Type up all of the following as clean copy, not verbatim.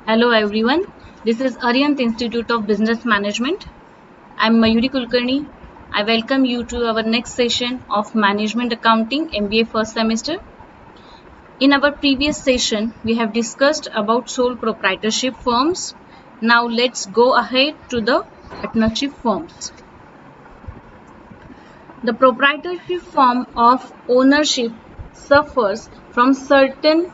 Hello everyone, this is Aryant Institute of Business Management. I'm Mayuri Kulkarni. I welcome you to our next session of Management Accounting MBA first semester. In our previous session, we have discussed about sole proprietorship firms. Now let's go ahead to the partnership firms. The proprietorship form of ownership suffers from certain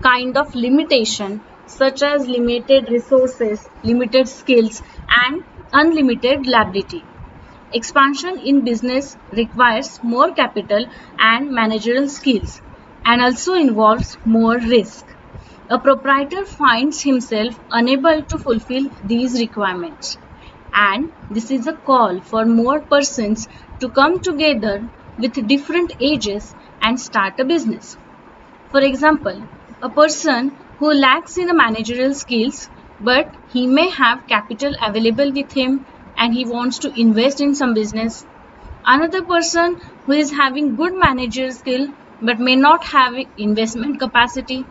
kind of limitation such as limited resources, limited skills and unlimited liability. Expansion in business requires more capital and managerial skills and also involves more risk. A proprietor finds himself unable to fulfill these requirements, and this is a call for more persons to come together with different ages and start a business. For example, a person who lacks in the managerial skills but he may have capital available with him and he wants to invest in some business. Another person who is having good managerial skill but may not have investment capacity.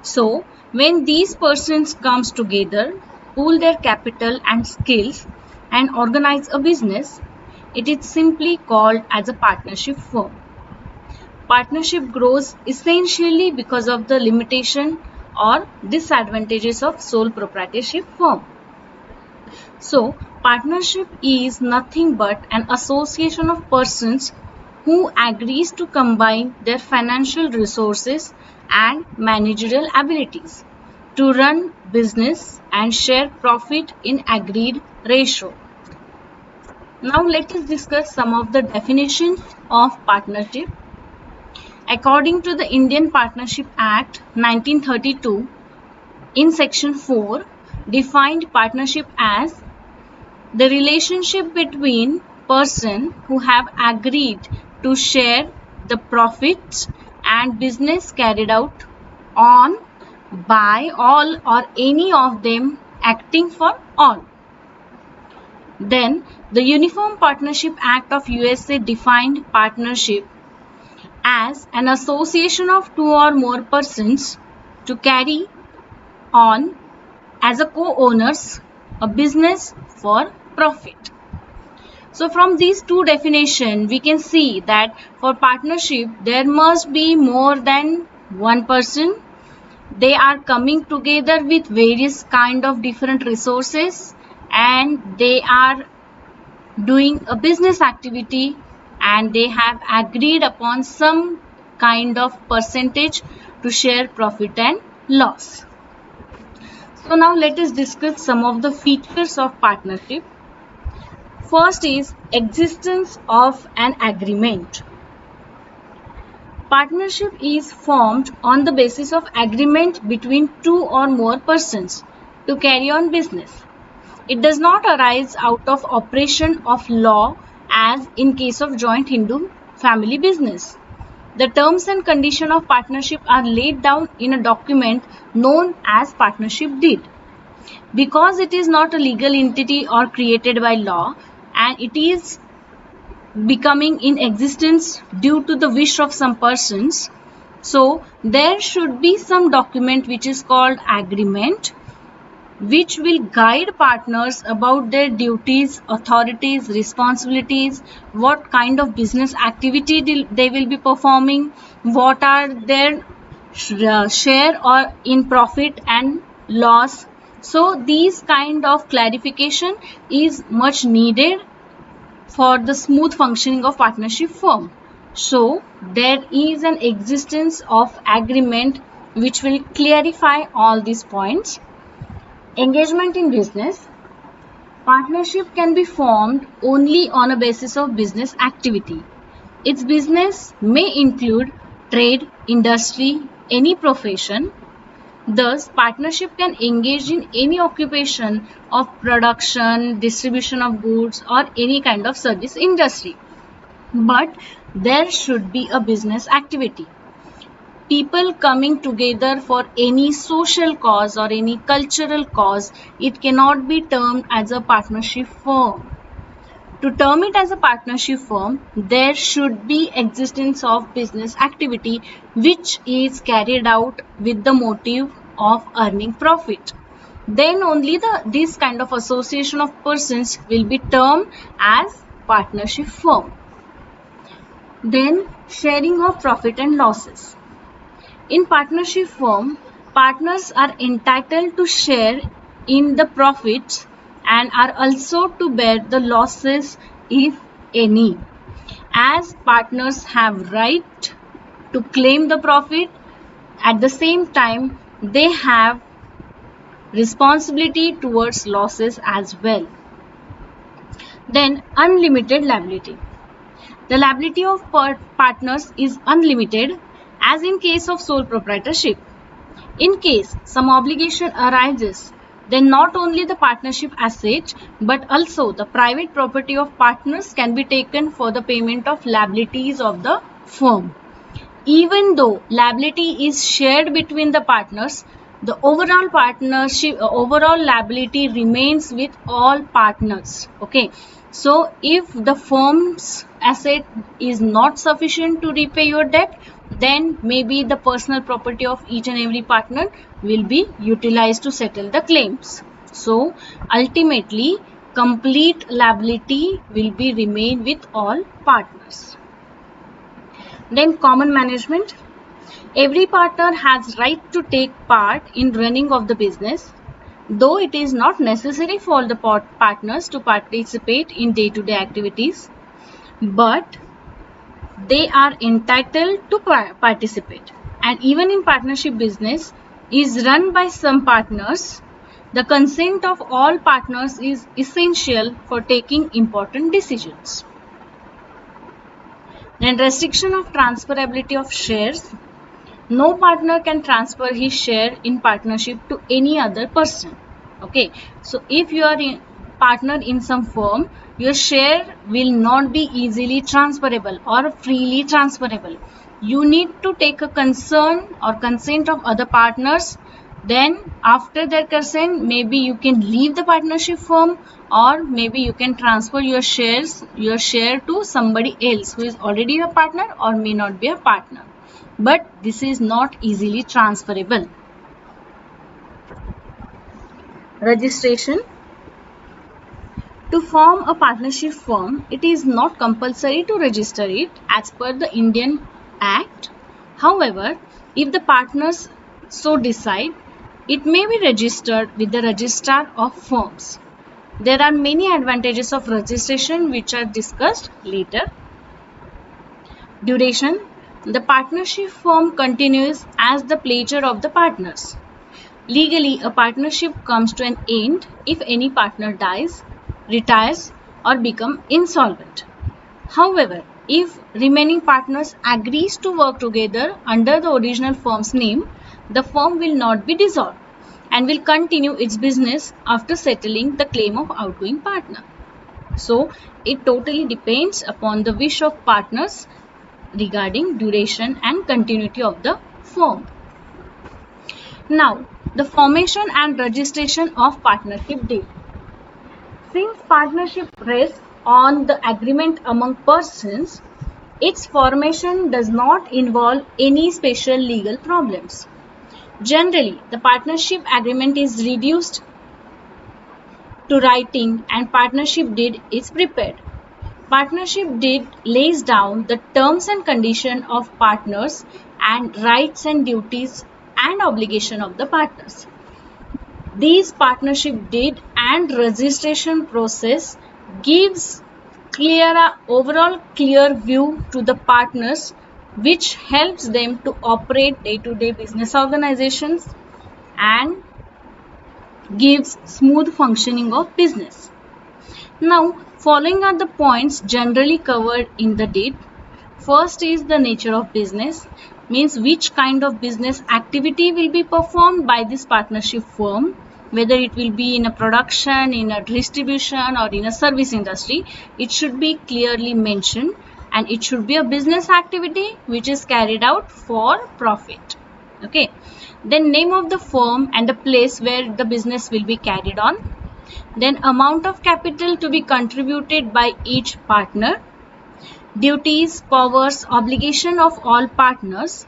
So, when these persons comes together, pool their capital and skills and organize a business, it is simply called as a partnership firm. Partnership grows essentially because of the limitation or disadvantages of sole proprietorship firm. So, partnership is nothing but an association of persons who agrees to combine their financial resources and managerial abilities to run business and share profit in agreed ratio. Now let us discuss some of the definitions of partnership. According to the Indian Partnership Act 1932, in section 4, defined partnership as the relationship between persons who have agreed to share the profits and business carried out on by all or any of them acting for all. Then the Uniform Partnership Act of USA defined partnership as an association of two or more persons to carry on as a co-owners a business for profit. So from these two definitions we can see that for partnership there must be more than one person. They are coming together with various kind of different resources and they are doing a business activity and they have agreed upon some kind of percentage to share profit and loss. So now let us discuss some of the features of partnership. First is existence of an agreement. Partnership is formed on the basis of agreement between two or more persons to carry on business. It does not arise out of operation of law as in case of joint Hindu family business. The terms and conditions of partnership are laid down in a document known as partnership deed. Because it is not a legal entity or created by law and it is becoming in existence due to the wish of some persons, so there should be some document which is called agreement which will guide partners about their duties, authorities, responsibilities, what kind of business activity they will be performing, what are their share or in profit and loss. So these kind of clarification is much needed for the smooth functioning of partnership firm. So there is an existence of agreement which will clarify all these points. Engagement in business. Partnership can be formed only on a basis of business activity. Its business may include trade, industry, any profession. Thus, partnership can engage in any occupation of production, distribution of goods or any kind of service industry. But there should be a business activity. People coming together for any social cause or any cultural cause, it cannot be termed as a partnership firm. To term it as a partnership firm, there should be existence of business activity which is carried out with the motive of earning profit. then only this kind of association of persons will be termed as partnership firm. Then sharing of profit and losses. In partnership firm, partners are entitled to share in the profits and are also to bear the losses if any. As partners have right to claim the profit, at the same time they have responsibility towards losses as well. Then unlimited liability. The liability of partners is unlimited as in case of sole proprietorship. In case some obligation arises, then not only the partnership asset but also the private property of partners can be taken for the payment of liabilities of the firm. Even though liability is shared between the partners, the overall liability remains with all partners. Okay, so if the firm's asset is not sufficient to repay your debt, then maybe the personal property of each and every partner will be utilized to settle the claims. So ultimately, complete liability will be remain with all partners. Then common management. Every partner has right to take part in running of the business, though it is not necessary for the partners to participate in day-to-day activities, but they are entitled to participate. And even in partnership business is run by some partners, the consent of all partners is essential for taking important decisions. Then restriction of transferability of shares. No partner can transfer his share in partnership to any other person. Okay, so if you are a partner in some firm, your share will not be easily transferable or freely transferable. You need to take a concern or consent of other partners. Then after their consent, maybe you can leave the partnership firm, or maybe you can transfer your share to somebody else who is already a partner or may not be a partner. But this is not easily transferable. Registration. To form a partnership firm, it is not compulsory to register it as per the Indian Act. However, if the partners so decide, it may be registered with the Registrar of Firms. There are many advantages of registration which are discussed later. Duration. The partnership firm continues as the pleasure of the partners. Legally, a partnership comes to an end if any partner dies, retires, or becomes insolvent. However, if remaining partners agrees to work together under the original firm's name, the firm will not be dissolved and will continue its business after settling the claim of outgoing partner. So, it totally depends upon the wish of partners regarding duration and continuity of the firm. Now, the formation and registration of partnership deed. Since partnership rests on the agreement among persons, its formation does not involve any special legal problems. Generally, the partnership agreement is reduced to writing and partnership deed is prepared. Partnership deed lays down the terms and conditions of partners and rights and duties and obligation of the partners. These partnership deed and registration process gives overall clear view to the partners, which helps them to operate day-to-day business organizations and gives smooth functioning of business. Now, following are the points generally covered in the deed. First is the nature of business, means which kind of business activity will be performed by this partnership firm, whether it will be in a production, in a distribution, or in a service industry. It should be clearly mentioned, and it should be a business activity which is carried out for profit. Okay, then name of the firm and the place where the business will be carried on. Then amount of capital to be contributed by each partner, duties, powers, obligation of all partners,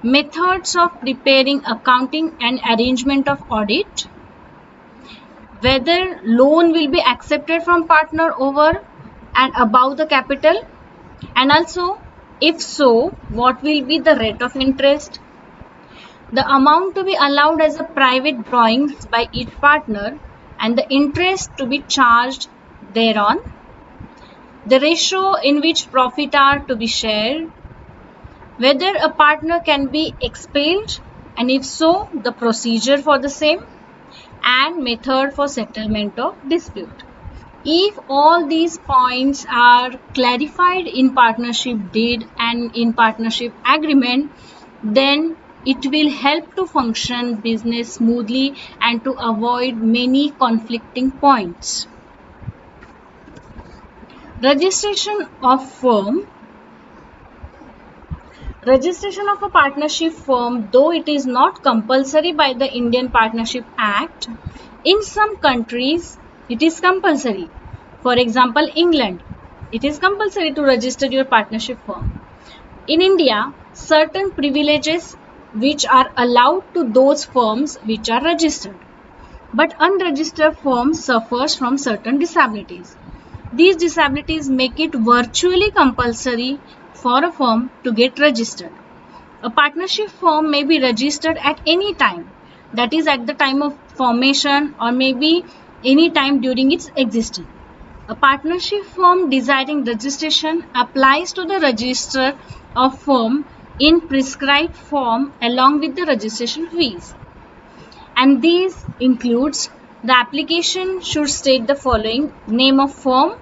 methods of preparing accounting and arrangement of audit, whether loan will be accepted from partner over and above the capital, and also if so, what will be the rate of interest, the amount to be allowed as a private drawings by each partner, and the interest to be charged thereon, the ratio in which profit are to be shared, whether a partner can be expelled, and if so, the procedure for the same, and method for settlement of dispute. If all these points are clarified in partnership deed and in partnership agreement, then it will help to function business smoothly and to avoid many conflicting points. Registration of firm. Registration of a partnership firm, though it is not compulsory by the Indian Partnership Act, in some countries it is compulsory. For example, England, it is compulsory to register your partnership firm. In India, certain privileges which are allowed to those firms which are registered, but unregistered firms suffers from certain disabilities. These disabilities make it virtually compulsory for a firm to get registered. A partnership firm may be registered at any time, that is at the time of formation or maybe any time during its existence. A partnership firm desiring registration applies to the register of firm in prescribed form along with the registration fees. And these includes the application should state the following: name of firm,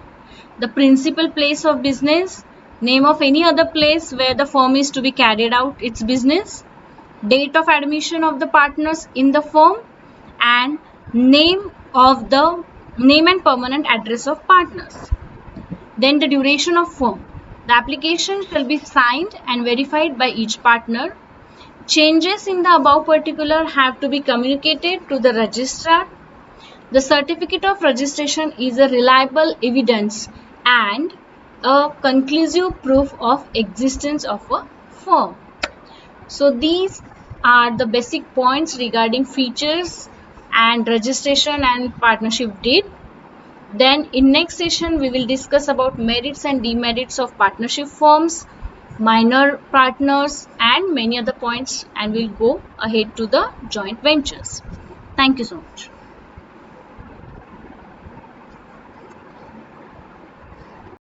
the principal place of business, name of any other place where the firm is to be carried out its business, date of admission of the partners in the firm, and name and permanent address of partners. Then the duration of firm. The application shall be signed and verified by each partner. Changes in the above particular have to be communicated to the registrar. The certificate of registration is a reliable evidence and a conclusive proof of existence of a firm. So these are the basic points regarding features and registration and partnership deed. Then in next session we will discuss about merits and demerits of partnership firms, minor partners and many other points, and we'll go ahead to the joint ventures. Thank you so much.